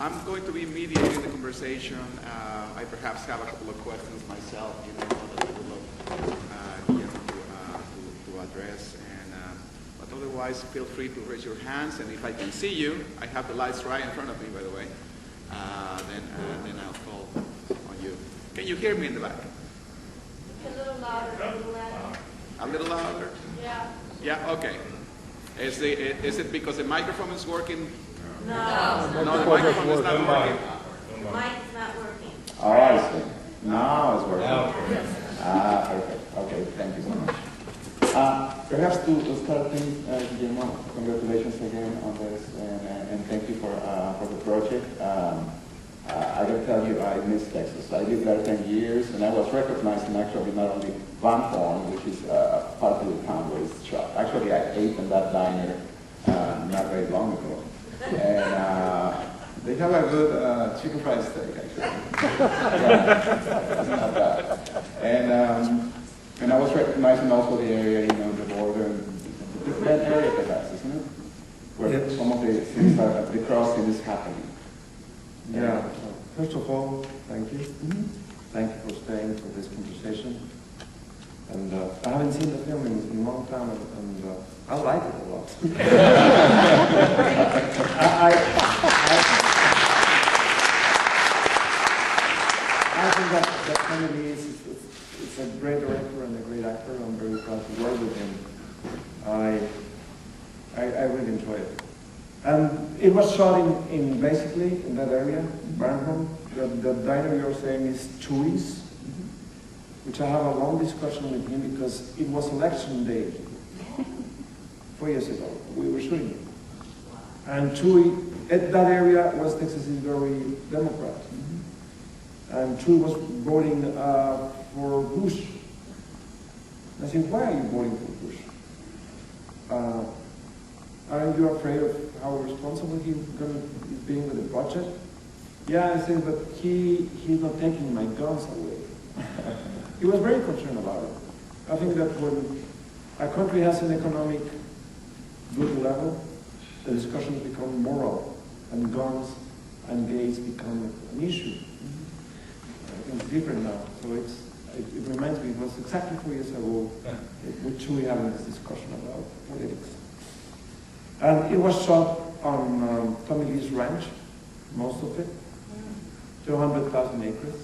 I'm going to be mediating the conversation. I perhaps have a couple of questions myself, that I would love Guillermo to address. But otherwise, feel free to raise your hands. And if I can see you, I have the lights right in front of me, by the way. Then I'll call on you. Can you hear me in the back? A little louder, a little louder. A little louder? Yeah. Yeah. Okay. Is it because the microphone is working? No. No, the microphone is not working. The mic's not working. Oh, I see. Now it's working. Perfect. Okay, thank you so much. Perhaps to start things, Guillermo, congratulations again on this, and thank you for the project. I gotta tell you, I miss Texas. I lived there 10 years, and I was recognized in actually not only Van Horn, which is part of the town where it's shot. Actually, I ate in that diner not very long ago. And they have a good chicken fried steak, actually. Yeah, it's not bad. And I was recognizing also the area, the border, the different area perhaps, isn't it? Where some of the things the crossing is happening. Yeah. First of all, thank you. Thank you for staying for this conversation. And I haven't seen the film in a long time, and I like it a lot. I think that Kennedy is a great director and a great actor. I'm very proud to work with him. I really enjoy it. And it was shot in basically in that area, Barnholm. The diner you're saying is Chewy's, which I have a long discussion with him because it was election day 4 years ago. We were shooting it. And Chewy, at that area, West Texas is very Democrat. And Chewy was voting for Bush. I said, why are you voting for Bush? Aren't you afraid of how responsible he's being with the budget? Yeah, I said, but he's not taking my guns away. He was very concerned about it. I think that when a country has an economic good level, the discussions become moral, and guns and gays become an issue. I think it's different now. So it reminds me, it was exactly 4 years ago with Chewy having this discussion about politics. And it was shot on Tommy Lee's ranch, most of it, 200,000 acres.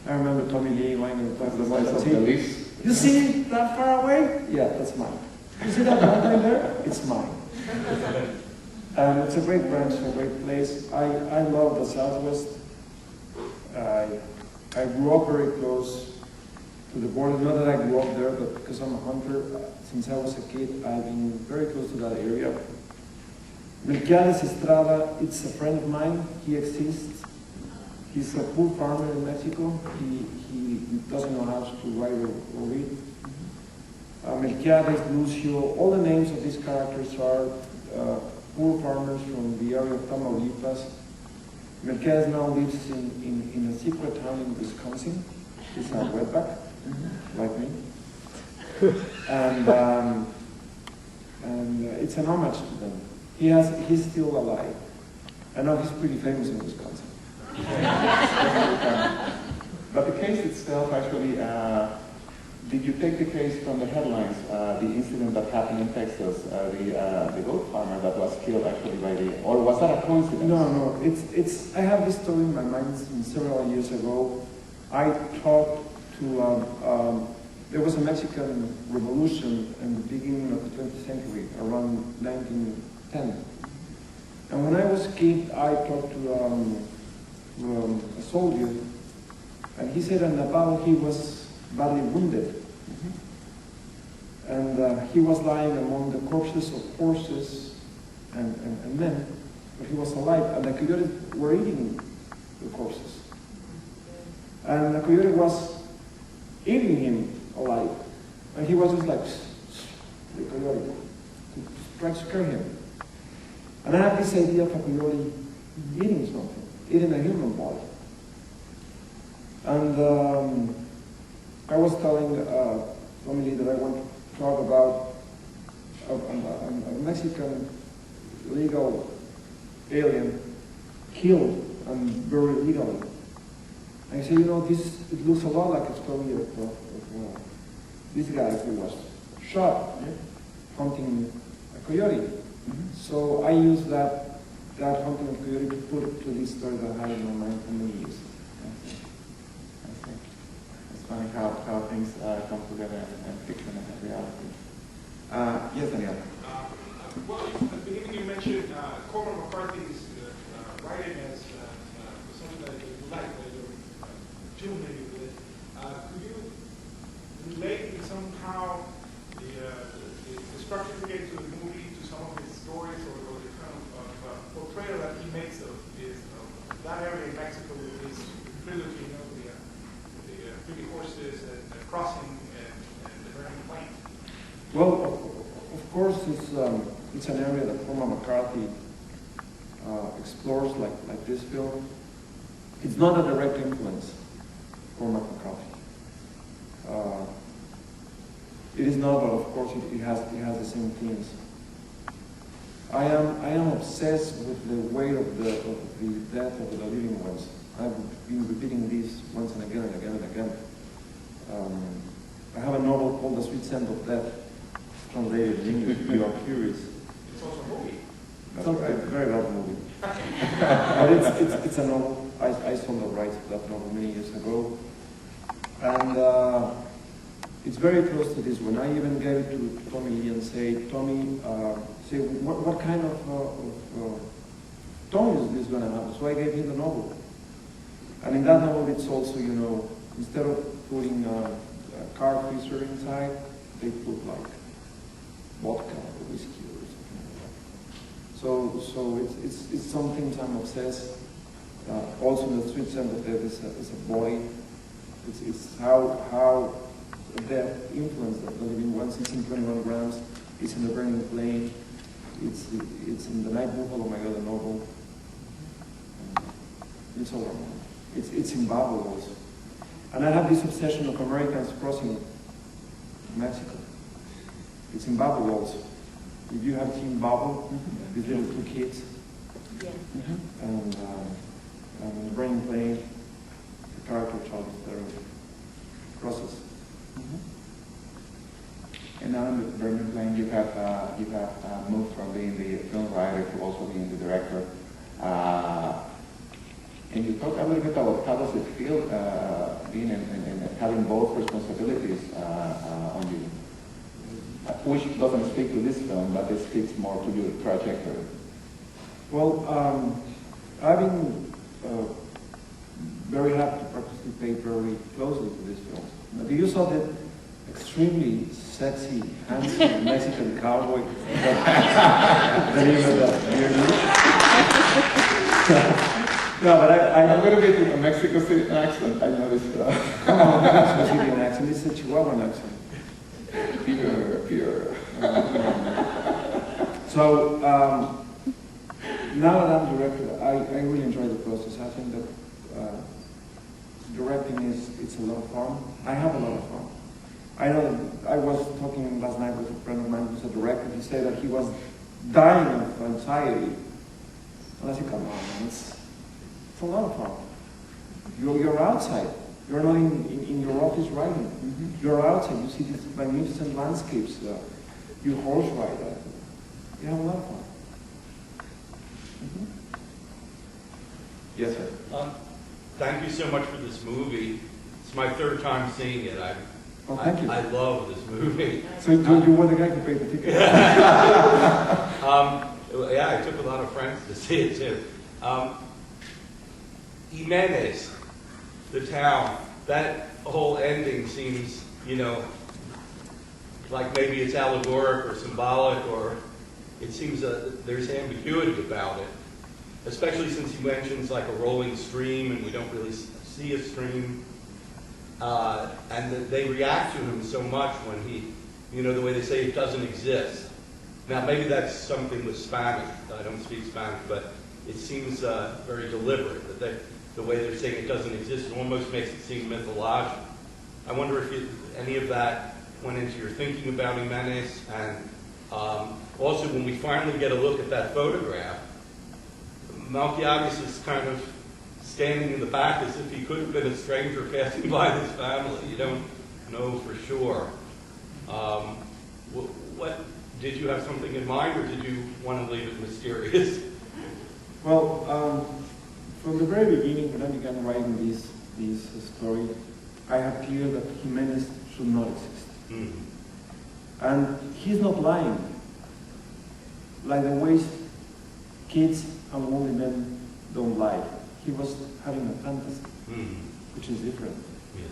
I remember Tommy Lee going and talking about the leaves. You see that far away? Yeah, that's mine. You see that mountain there? It's mine. And it's a great ranch, a great place. I love the Southwest. I grew up very close to the border. Not that I grew up there, but because I'm a hunter, since I was a kid, I've been very close to that area. Melquiades Estrada, it's a friend of mine. He exists. He's a poor farmer in Mexico. He doesn't know how to write or read. Melquiades, Lucio, all the names of these characters are poor farmers from the area of Tamaulipas. Melquiades now lives in a secret town in Wisconsin. He's a wetback, like me. And it's an homage to them. He's still alive. I know he's pretty famous in Wisconsin. But the case itself, actually, did you take the case from the headlines, the incident that happened in Texas, the goat farmer that was killed actually or was that a coincidence? No, it's. I have this story in my mind since several years ago. I talked to, there was a Mexican revolution in the beginning of the 20th century, around 1910. And when I was a kid, I talked to a soldier, and he said in Nepal he was badly wounded. And he was lying among the corpses of horses and men, but he was alive, and the coyotes were eating the corpses. And the coyote was eating him alive, and he was just like, the coyote, to try to scare him. And I had this idea of a coyote eating something, eating a human body. And I was telling family that I want to talk about a Mexican legal alien killed and buried illegally. And I say, it looks a lot like a story of this guy who was shot hunting a coyote. Mm-hmm. So I use that hunting of coyote to put it to this story that I had in my mind for many years. I see. It's funny how things come together and fiction and reality. Yes, Daniel. Well, at the beginning you mentioned Cormac McCarthy's writing as something that you like, that you're tuned maybe with it. Could you relate somehow the structure he gave to the movie to some of his stories or the kind of portrayal that he makes of that area in Mexico with his trilogy, the pretty horses and the crossing and the burning plane? Well, of course, it's an area that Cormac McCarthy explores like this film. It's not a direct influence, Cormac McCarthy. It is not, but of course it has the same themes. I am obsessed with the weight of the death of the living ones. I've been repeating this once and again and again and again. I have a novel called The Sweet Scent of Death, translated in English. You are curious. It's also a movie. It's a very bad movie. But it's a novel. I sold the rights to that novel many years ago. And it's very close to this one. I even gave it to Tommy Lee and say, Tommy, what kind of tone is this going to have? So I gave him the novel. And in that novel, it's also, instead of putting a car freezer inside, they put like vodka or whiskey or something like that. So it's some things I'm obsessed. Also, The Sweet Scent of Death is a boy. It's how death influenced the living ones. It's in 21 grams. It's in The Burning Plane. It's in The Night Buffalo, my other novel. It's all around. It's in Babel also. And I have this obsession of Americans crossing Mexico. It's in Babel also. If you have seen Babel, these little two kids, Yeah. and The Burning Plane, the character Charlottesville crosses. And now in The Burning Plane, you have moved from being the film writer to also being the director. Can you talk a little bit about how does it feel being and having both responsibilities on you? Which doesn't speak to this film, but it speaks more to your trajectory. Well, I've been very happy to participate very closely to this film. Now, you saw the extremely sexy, handsome Mexican cowboy that he No, but I'm going to be doing a Mexico City accent. I know this. Come on, Mexico City accent. This is a Chihuahuan accent. Pure. So now that I'm director, I really enjoy the process. I think that directing it's a lot of fun. I have a lot of fun. I know that I was talking last night with a friend of mine who's a director. He said that he was dying of anxiety. And I said, come on, man, it's a lot of fun. You're outside. You're not in your office writing. You're outside. You see these magnificent landscapes. You horse ride. You have a lot of fun. Yes, sir. Thank you so much for this movie. It's my third time seeing it. Thank you. I love this movie. So you were the guy who paid the ticket? Yeah, I took a lot of friends to see it too. Jimenez, the town, that whole ending seems, like maybe it's allegoric or symbolic, or it seems there's ambiguity about it, especially since he mentions like a rolling stream and we don't really see a stream. And they react to him so much when he, the way they say it doesn't exist. Now, maybe that's something with Spanish. I don't speak Spanish, but it seems very deliberate that the way they're saying it doesn't exist. It almost makes it seem mythological. I wonder if any of that went into your thinking about Jimenez, and also when we finally get a look at that photograph, Melquiades is kind of standing in the back as if he could have been a stranger passing by this family. You don't know for sure. What did you have something in mind, or did you want to leave it mysterious? Well, from the very beginning, when I began writing this story, I had clear that Jimenez should not exist. Mm-hmm. And he's not lying. Like the ways kids and lonely men don't lie. He was having a fantasy, which is different. Yeah.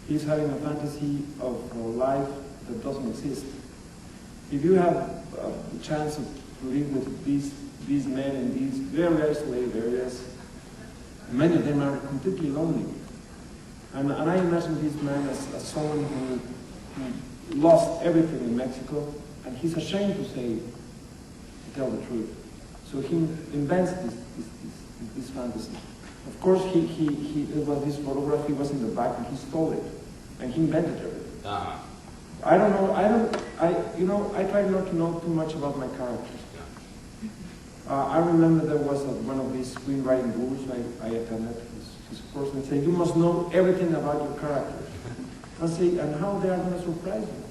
He's having a fantasy of a life that doesn't exist. If you have a chance to live with these men in these very isolated areas, many of them are completely lonely. And I imagine this man as someone who lost everything in Mexico, and he's ashamed to tell the truth. So he invents this fantasy. Of course, it was this photography was in the back, and he stole it, and he invented everything. Uh-huh. I don't know. I try not to know too much about my characters. I remember there was one of these screenwriting gurus I attended. His course, and say, you must know everything about your characters. I say, and how they are going to surprise you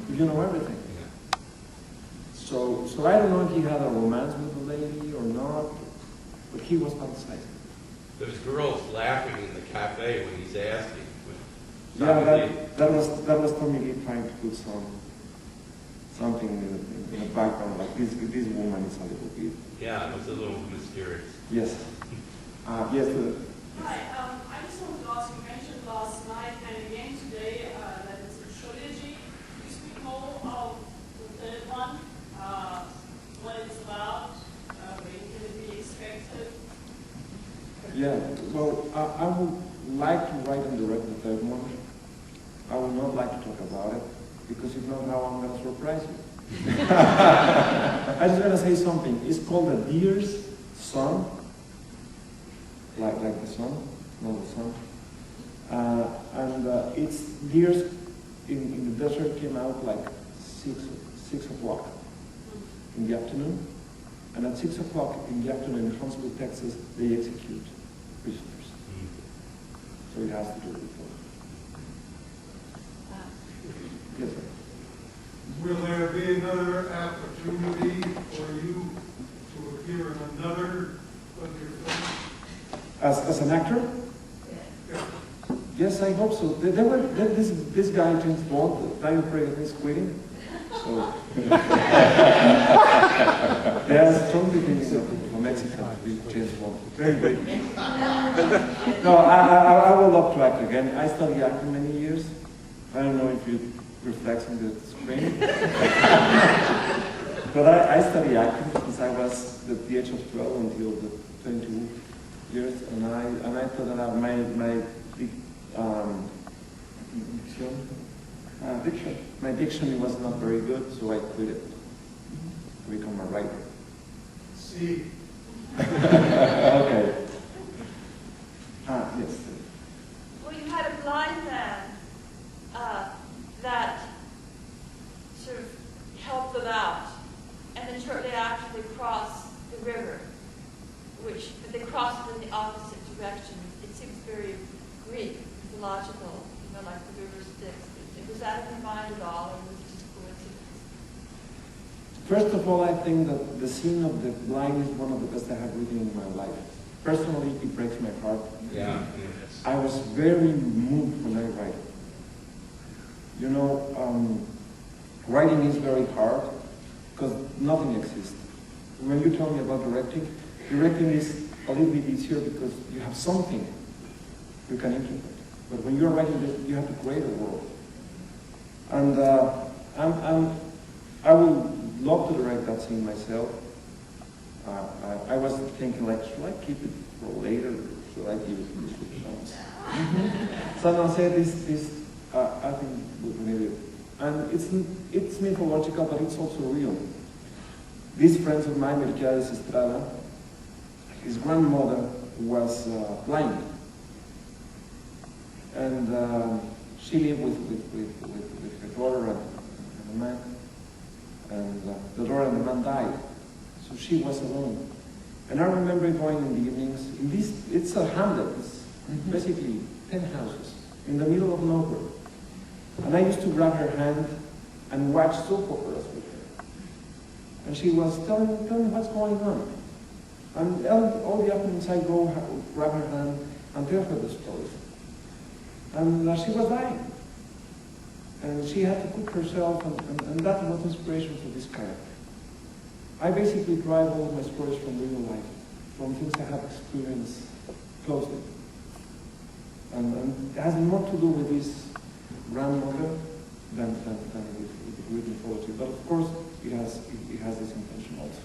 if you know everything. So I don't know if he had a romance with the lady or not, but he was fantasizing. There's girls laughing in the cafe when he's asking. Yeah, that was Tommy Lee trying to put something in the background, like this woman is a little bit. Yeah, it was a little mysterious. Yes. Yes. Hi, I just wanted to ask, you mentioned last night and again today that it's a trilogy. Could you speak more of the third one? What it's about? When can it be expected? Yeah, well, I would like to write and direct the third one. I would not like to talk about it, because if not, how I'm going to surprise you. I just want to say something. It's called The Deer's Son, like the sun, not the sun. And it's deers in the desert came out like 6 o'clock in the afternoon. And at 6 o'clock in the afternoon in Huntsville, Texas, they execute prisoners. So it has to do with that. Yes, sir. Will there be another opportunity for you to appear in another of your films? As an actor? Yeah. Yes, I hope so. This guy, James Bond, Daniel Craig is quitting. So there are strong beginnings of Mexico with James Bond. Very good. No, I would love to act again. I studied acting many years. I don't know if it reflects on the screen. But I studied acting since I was at the age of 12 until the 22 years, and I thought that my diction was not very good, so I quit it to become a writer. See. Okay. Yes. Well, you had a blind man that sort of helped them out, and then shortly after they crossed the river, which they crossed in the opposite direction. It seems very Greek, mythological, like the river Styx. Was that in your mind at all, or was it just coincidence? First of all, I think that the scene of the blind is one of the best I have written in my life. Personally, it breaks my heart. Yeah. I was very moved when I write. You know, writing is very hard because nothing exists. When you tell me about directing is a little bit easier because you have something you can interpret. But when you're writing this, you have to create a world. And I would love to direct that scene myself. I was thinking, like, should I keep it for later? Should I give it to this chance? Someone said this I think we need it. And it's mythological, but it's also real. These friends of mine, Melquiades Estrada, his grandmother was blind. And she lived with her daughter and a man. And the daughter and the man died. So she was alone. And I remember going in the evenings, it's a hamlet, it's basically 10 houses in the middle of nowhere. And I used to grab her hand and watch soap operas with her. And she was telling me what's going on. And all the afternoons I go grab her hand and tell her the stories. And she was dying. And she had to cook herself, and that was inspiration for this character. I basically drive all of my stories from real life, from things I have experienced closely. And it has more to do with this grandmother than with Greek mythology. But of course, it has this intention also.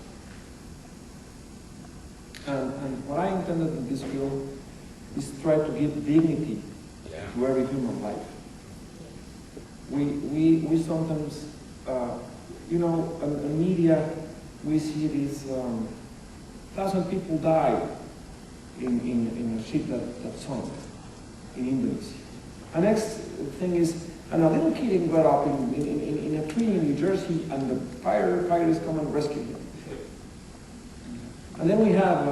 And what I intended in this film is try to give dignity to every human life. We sometimes, in media, we see these 1,000 people die in a ship that sunk in Indonesia. The next thing is, and a little kid got up in a tree in New Jersey, and the firefighters come and rescue him. And then we have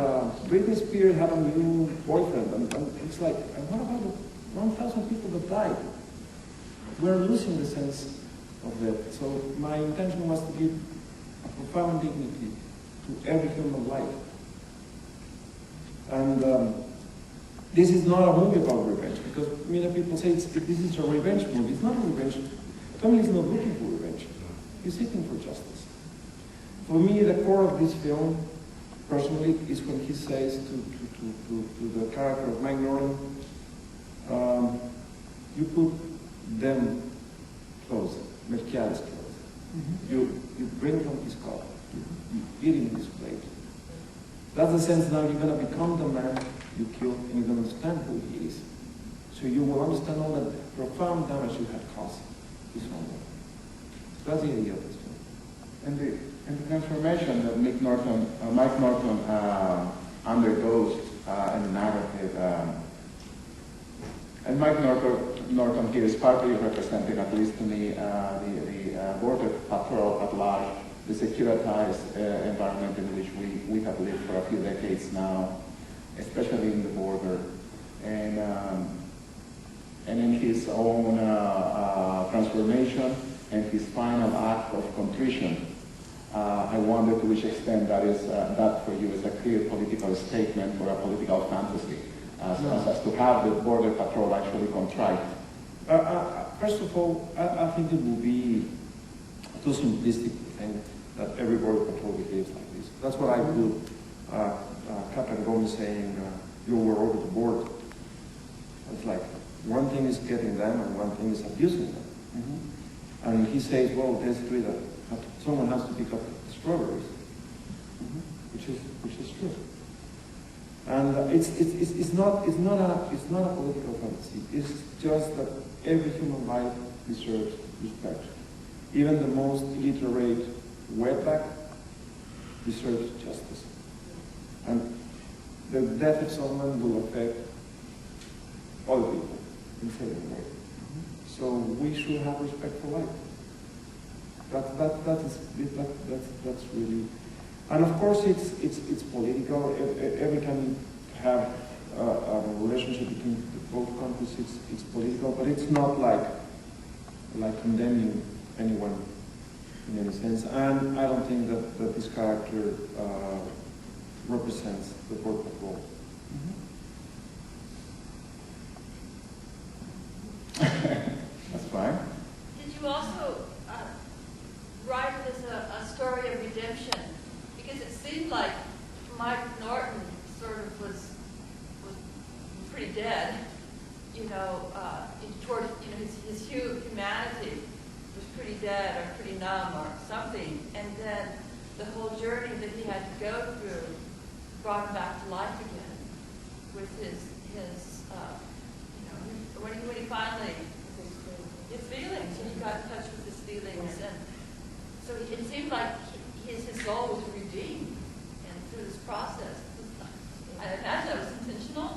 Britney Spears have a new boyfriend, and it's like, and what about the 1,000 people that died? We're losing the sense of that. So my intention was to give a profound dignity to every human life. And this is not a movie about revenge, because many people say this is a revenge movie. It's not a revenge. Tommy is not looking for revenge. He's seeking for justice. For me, the core of this film, personally, is when he says to the character of Mike Norton, you put them close, Melquiades close. You bring him his cup, you eat him his plate. That's the sense now you're going to become the man you killed, and you're going to understand who he is. So you will understand all the profound damage you had caused to someone. That's the idea of this film. And the transformation that Mike Norton undergoes in the narrative, and Mike Norton here is partly representing, at least to me, the border patrol at large, the securitized environment in which we have lived for a few decades now, especially in the border, and in his own transformation and his final act of contrition. I wonder to which extent that for you is a clear political statement or a political fantasy, as to have the border patrol actually contrite. First of all, I think it would be too simplistic to think that every border patrol behaves like this. That's what I do. Captain Gomez saying, you were over the border. It's like, one thing is getting them and one thing is abusing them. Mm-hmm. And he says, well, there's three that someone has to pick up the strawberries, which is true. And it's not a political fantasy. It's just that every human life deserves respect. Even the most illiterate wetback deserves justice. And the death of someone will affect other people in the same way. So we should have respect for life. That's really, and of course it's political. Every time you have a relationship between both countries, it's political, but it's not like condemning anyone in any sense. And I don't think that this character represents the Border Patrol. That's fine. Did you also write it as a story of redemption? Because it seemed like Mike Norton sort of was pretty dead, toward his humanity was pretty dead or pretty numb or something, and then the whole journey that he had to go through brought him back to life again with his when he finally his feelings, and he got in touch with his feelings, and so it seemed like his soul was redeemed, and through this process, I imagine that was intentional.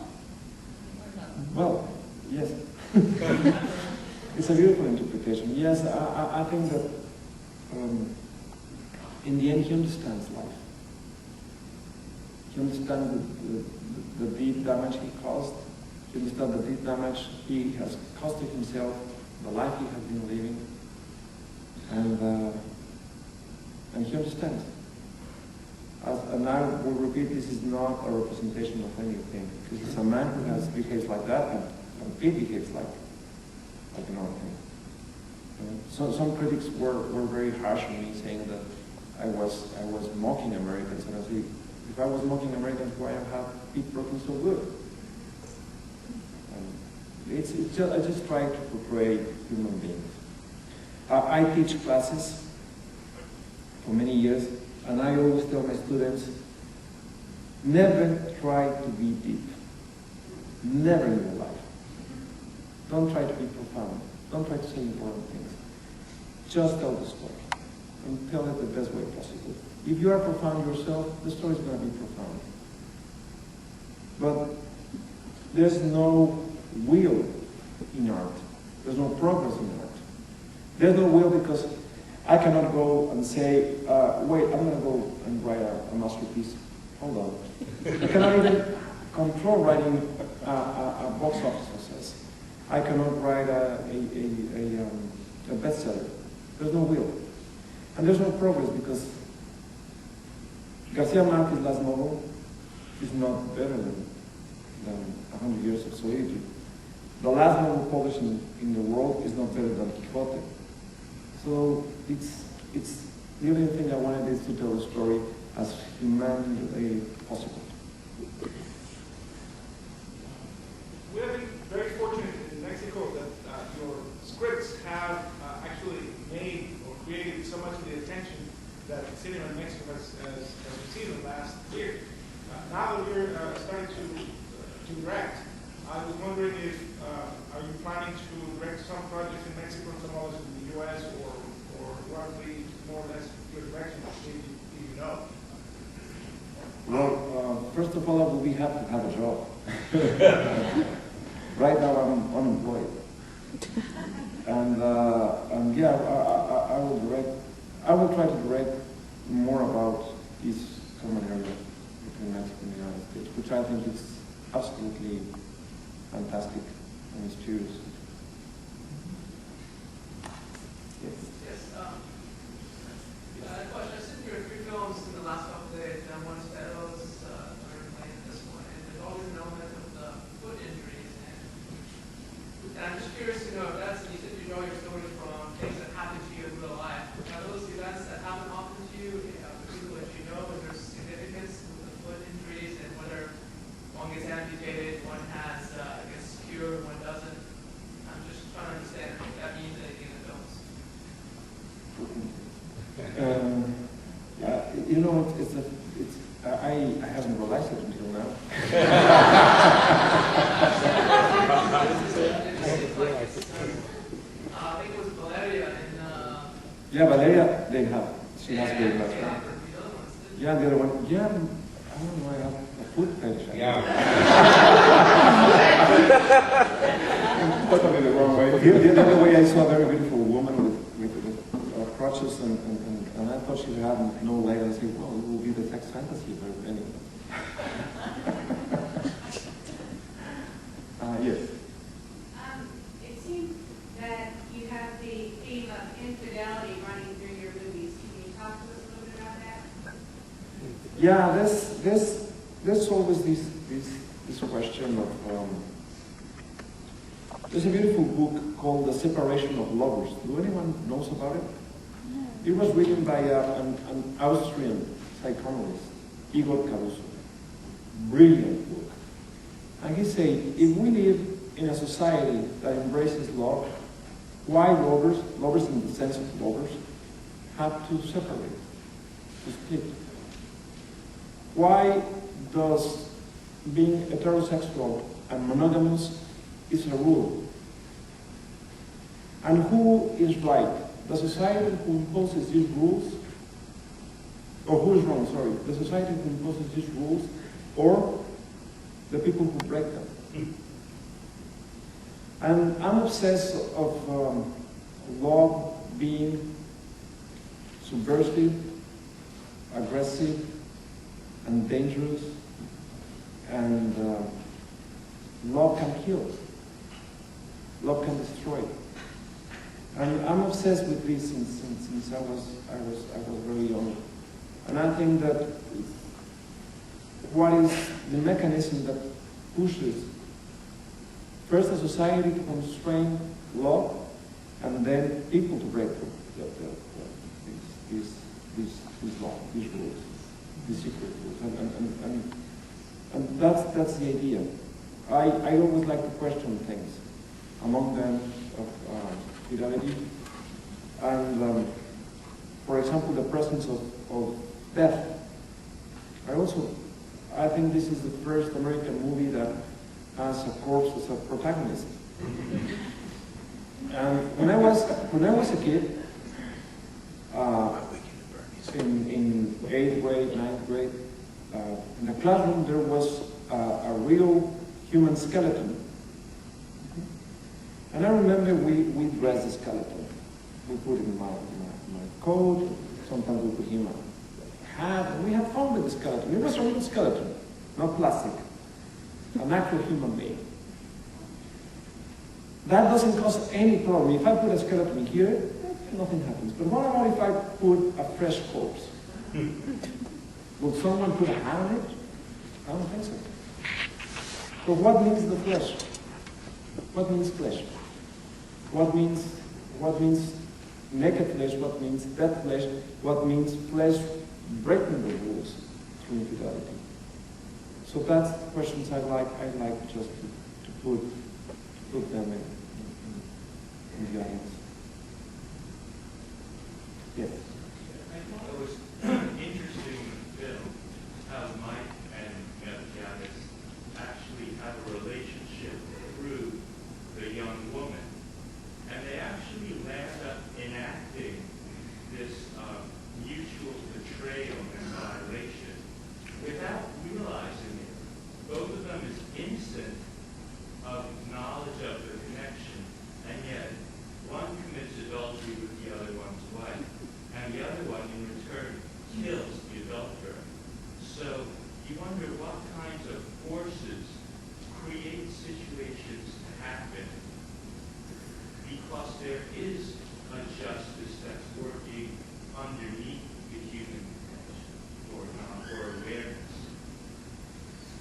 Well, yes. It's a beautiful interpretation. Yes, I think that in the end he understands life. He understands the deep damage he caused. He understands the deep damage he has caused to himself, the life he has been living, and he understands. And I will repeat, this is not a representation of anything. This is a man who has behaves like that, and he behaves like another thing. So some critics were very harsh on me, saying that I was mocking Americans, and I say, if I was mocking Americans, why have Pete broken so good? It's just, I just try to portray human beings. I teach classes for many years, and I always tell my students, never try to be deep. Never in your life. Don't try to be profound. Don't try to say important things. Just tell the story, and tell it the best way possible. If you are profound yourself, the story is going to be profound. But there's no will in art. There's no progress in art. There's no will because I cannot go and say, wait, I'm going to go and write a masterpiece. Hold on. I cannot even control writing a box office success. I cannot write a bestseller. There's no will. And there's no progress because Garcia Marquez's last novel is not better than 100 Years of Solitude. The last novel published in the world is not better than Quixote. So it's the only thing I wanted is to tell the story as humanly possible. We have been very fortunate in Mexico that your scripts have actually made or created so much of the attention that cinema in Mexico has received in the last year. Now that you're starting to direct, I was wondering if are you planning to direct some projects in Mexico and some others in the U.S. or roughly more or less your direction, if you know? Well, first of all, I will be happy to have a job. Right now, I'm unemployed, and yeah, I will direct. I will try to direct more about this common area between Mexico and the United States, which I think is absolutely fantastic and mysterious. Yes. Yes. Question. I've seen your 3 films in the last couple of days, and one is Pedos, and this one, and there's always an element of the foot injuries, and I'm just curious to know if that's, you said you draw your stories from things that happen to you in real life. Are those events that happen often to you, people that you know, and there's significance with the foot injuries, and whether one gets amputated, one has, gets cured, one doesn't? I'm just trying to understand if that means anything in the films. You know, I haven't realized it until now. I think it was Valeria in... Yeah, Valeria, they have. She has very much. Yeah, the other one. Yeah, I don't know. I have a foot fetish. Yeah. Totally the wrong way. The other way, I saw a very beautiful woman with crutches, and I thought she had no leg. And I said, well, it will be the sex fantasy, but anyway. Yes. It seems that you have the theme of infidelity running through your movies. Can you talk to us a little bit about that? Yeah, there's always this question of. There's a beautiful book called The Separation of Lovers. Do anyone knows about it? It was written by an Austrian psychoanalyst, Igor Caruso. Brilliant book. And he said, if we live in a society that embraces love, why lovers in the sense of lovers, have to separate, to split? Why does being heterosexual and monogamous is a rule? And who is right? The society who imposes these rules, or who is wrong, sorry, the society who imposes these rules, or the people who break them? And I'm obsessed of love being subversive, aggressive, and dangerous, and love can kill. Love can destroy. And I'm obsessed with this since I was very young. And I think that what is the mechanism that pushes first a society to constrain love, and then people to break these laws, these rules, these secret rules, and that's the idea. I always like to question things, among them of fidelity, and for example, the presence of death. I think this is the first American movie that has a corpse as a protagonist. And when I was a kid, in 8th grade, 9th grade, in the classroom there was a real human skeleton. And I remember we dressed the skeleton. We put it in my coat, sometimes we put him a hat, and we had fun with the skeleton. It was a real skeleton, not plastic, an actual human being. That doesn't cause any problem. If I put a skeleton here, nothing happens. But what about if I put a fresh corpse? Will someone put a hat on it? I don't think so. So what means the flesh? What means flesh? What means naked flesh? What means dead flesh? What means flesh breaking the rules through infidelity? So that's the questions I like just to put them in the audience. Yes. I thought it was interesting in the film how Mike and Melquiades actually have a relationship through the young woman. And they actually land up enacting this mutual betrayal and violation without realizing it. Both of them is innocent of knowledge of the connection, and yet one commits adultery with the other one's wife, and the other one in return kills the adulterer. So you wonder what kinds of forces create situations to happen, because there is a justice that's working underneath the human connection or awareness.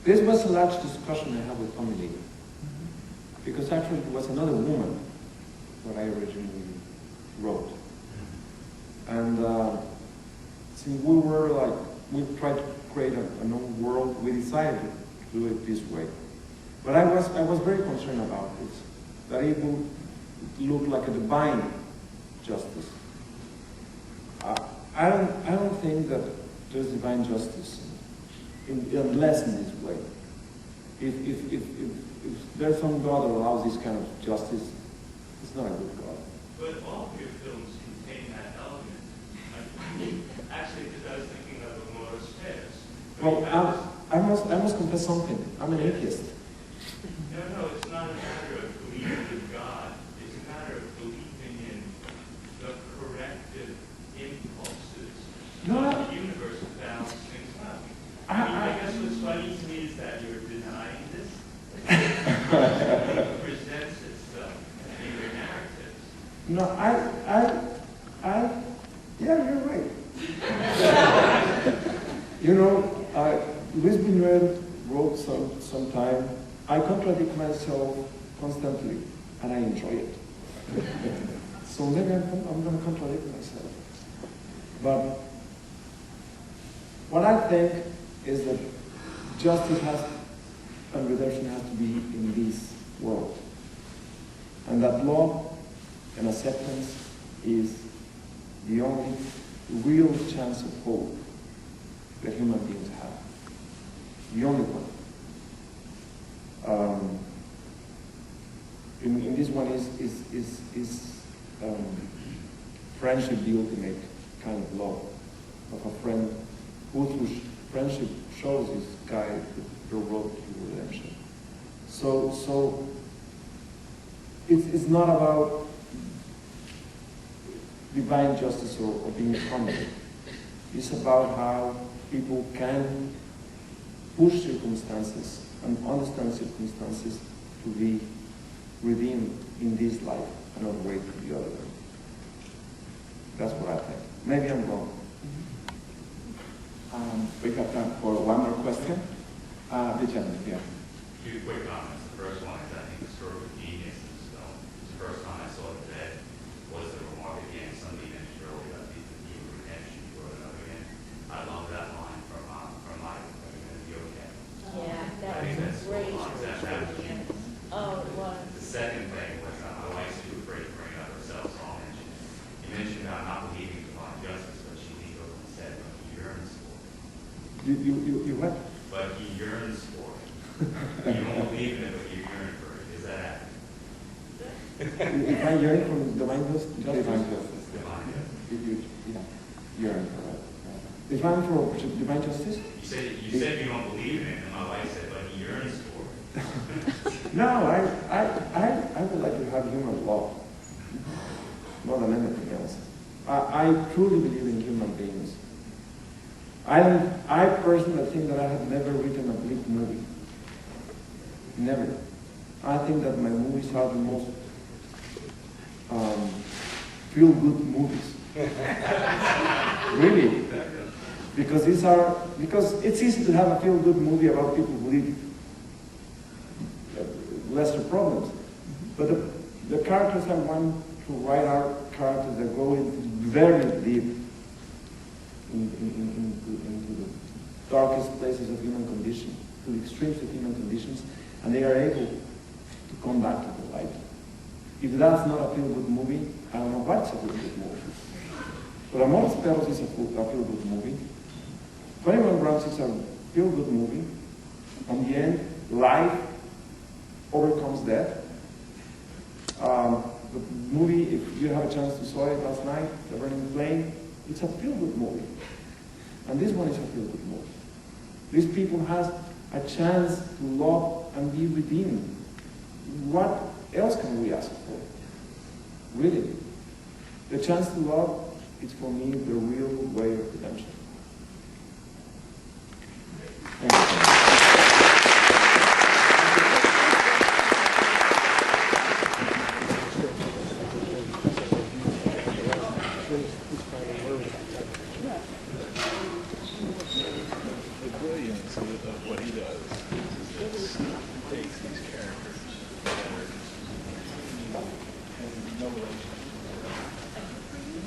This was a large discussion I had with Tommy, because actually it was another woman what I originally wrote. And since we tried to create a new world, we decided to do it this way. But I was very concerned about this, that it would look like a divine justice. I don't think that there's divine justice unless in this way. If there's some God that allows this kind of justice, it's not a good God. But all of your films contain that element. I mean, actually, because I was thinking of Amores Perez. Well, I must confess something. I'm an atheist. No, it's not a matter of believing in God. It's a matter of believing in the corrective impulses of the universe to balance things out. I guess what's funny to me is that you're denying this. It presents itself in your narratives. No, yeah, you're right. You know, Luis Buñuel wrote sometime, I contradict myself constantly, and I enjoy it. So maybe I'm going to contradict myself. But what I think is that justice and redemption has to be in this world. And that love and acceptance is the only real chance of hope that human beings have. The only one. In this one is friendship the ultimate kind of love of a friend who through friendship shows this guy the road to redemption. So it's not about divine justice or being accountable. It's about how people can push circumstances and understand circumstances to be redeemed in this life and not wait for the other one. That's what I think. Maybe I'm wrong. We have time for one more question. The gentleman here. Two quick comments. The first one is I think the stroke of genius in this film. The first time I saw the bed was the remark again. Somebody mentioned earlier about the redemption. You wrote another in. I love that line from Mike. Are you going to be okay? Yeah, I that think was that's great. that was genius. Oh, it was. The second thing was my wife's too afraid to bring up herself, so I'll mention it. You mentioned about not believing divine justice, but she leaned over and said, but he yearns for it. You what? But he yearns for it. You don't believe in it, but you yearn for it. Is that accurate? If I yearn for divine justice? Divine justice. Divine justice. Yeah, yearn for it. Divine for divine justice? You said you don't believe in it, and my wife said, but he yearns for it. No, I would like to have human love more than anything else. I truly believe in human beings. I personally think that I have never written a bleak movie. Never. I think that my movies are the most feel-good movies. Really. Because it's easy to have a feel-good movie about people who live lesser problems. But the characters I want to write are characters that go into very deep into the darkest places of human condition, to the extremes of human conditions, and they are able to come back to the light. If that's not a feel-good movie, I don't know what's a feel-good movie. But Amores Perros is a feel-good movie. 21 Grams is a feel-good movie. On the end, life overcomes death. The movie, if you have a chance to saw it last night, The Burning Flame, it's a feel-good movie. And this one is a feel-good movie. These people have a chance to love and be redeemed. What else can we ask for? Really. The chance to love is for me the real way of redemption.